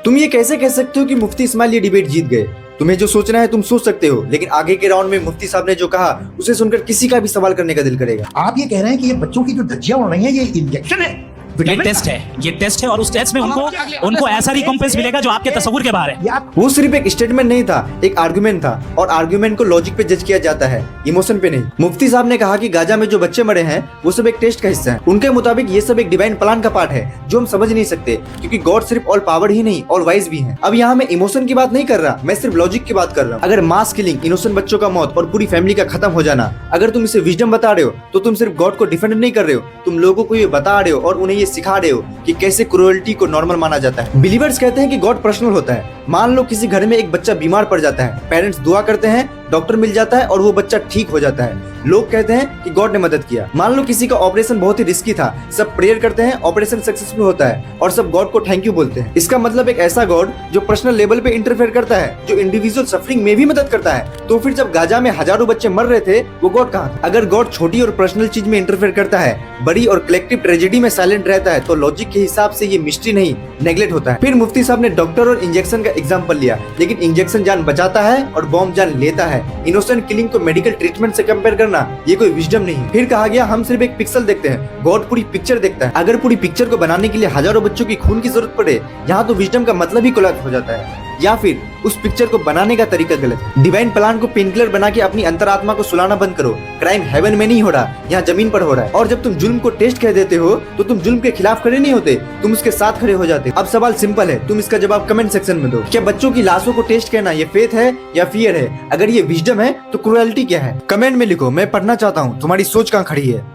तुम ये कैसे कह सकते हो कि मुफ्ती इस्माइल ये डिबेट जीत गए? तुम्हें जो सोचना है तुम सोच सकते हो, लेकिन आगे के राउंड में मुफ्ती साहब ने जो कहा उसे सुनकर किसी का भी सवाल करने का दिल करेगा। आप ये कह रहे हैं कि ये बच्चों की जो धज्जियां उड़ रही हैं ये इंजेक्शन है, ये टेस्ट है और उस टेस्ट में उनको ऐसा रिकॉम्पेंस मिलेगा जो आपके तस्वुर के बाहर है। वो सिर्फ एक स्टेटमेंट नहीं था, एक आर्गुमेंट था, और आर्गुमेंट को लॉजिक पे जज किया जाता है, इमोशन पे नहीं। मुफ्ती साहब ने कहा कि गाजा में जो बच्चे मरे हैं वो सब एक टेस्ट का हिस्सा है। उनके मुताबिक ये सब एक डिवाइन प्लान का पार्ट है जो हम समझ नहीं सकते, क्योंकि गॉड सिर्फ ऑल पावर ही नहीं ऑल वाइज भी है। अब यहाँ मैं इमोशन की बात नहीं कर रहा, मैं सिर्फ लॉजिक की बात कर रहा हूँ। अगर मास किलिंग, इनोसेंट बच्चों का मौत और पूरी फैमिली का खत्म हो जाना, अगर तुम इसे विजडम बता रहे हो तो तुम सिर्फ गॉड को डिफेंड नहीं कर रहे हो, तुम लोगों को ये बता रहे हो और उन्हें ये सिखा रहे हो कि कैसे क्रूरल्टी को नॉर्मल माना जाता है। बिलीवर्स कहते हैं कि गॉड पर्सनल होता है। मान लो किसी घर में एक बच्चा बीमार पड़ जाता है, पेरेंट्स दुआ करते हैं, डॉक्टर मिल जाता है और वो बच्चा ठीक हो जाता है। लोग कहते हैं कि गॉड ने मदद किया। मान लो किसी का ऑपरेशन बहुत ही रिस्की था, सब प्रेयर करते हैं, ऑपरेशन सक्सेसफुल होता है और सब गॉड को थैंक यू बोलते हैं। इसका मतलब एक ऐसा गॉड जो पर्सनल लेवल पे इंटरफेयर करता है, जो इंडिविजुअल सफरिंग में भी मदद करता है। तो फिर जब गाजा में हजारों बच्चे मर रहे थे, वो गॉड कहाँ था? अगर गॉड छोटी और पर्सनल चीज में इंटरफेयर करता है, बड़ी और कलेक्टिव ट्रेजेडी में साइलेंट रहता है, तो लॉजिक के हिसाब से ये मिस्ट्री नहीं, नेग्लेक्ट होता है। फिर मुफ्ती साहब ने डॉक्टर और इंजेक्शन का एग्जाम्पल लिया, लेकिन इंजेक्शन जान बचाता है और बॉम्ब जान लेता है। इनोसेंट किलिंग को मेडिकल ट्रीटमेंट से कंपेयर करना ये कोई विजडम नहीं। फिर कहा गया हम सिर्फ एक पिक्सल देखते हैं, गॉड पूरी पिक्चर देखता है। अगर पूरी पिक्चर को बनाने के लिए हजारों बच्चों की खून की जरूरत पड़े, यहाँ तो विजडम का मतलब ही कोलैप्स हो जाता है, या फिर उस पिक्चर को बनाने का तरीका गलत है। डिवाइन प्लान को पेनकिलर बना के अपनी अंतरात्मा को सुलाना बंद करो। क्राइम हेवन में नहीं हो रहा, यहाँ जमीन पर हो रहा है। और जब तुम जुल्म को टेस्ट कह देते हो तो तुम जुल्म के खिलाफ खड़े नहीं होते, तुम उसके साथ खड़े हो जाते। अब सवाल सिंपल है, तुम इसका जवाब कमेंट सेक्शन में दो। क्या बच्चों की लाशों को टेस्ट कहना ये फेथ है या फियर है? अगर ये विजडम है तो क्रूरल्टी क्या है? कमेंट में लिखो, मैं पढ़ना चाहता हूँ तुम्हारी सोच कहाँ खड़ी है।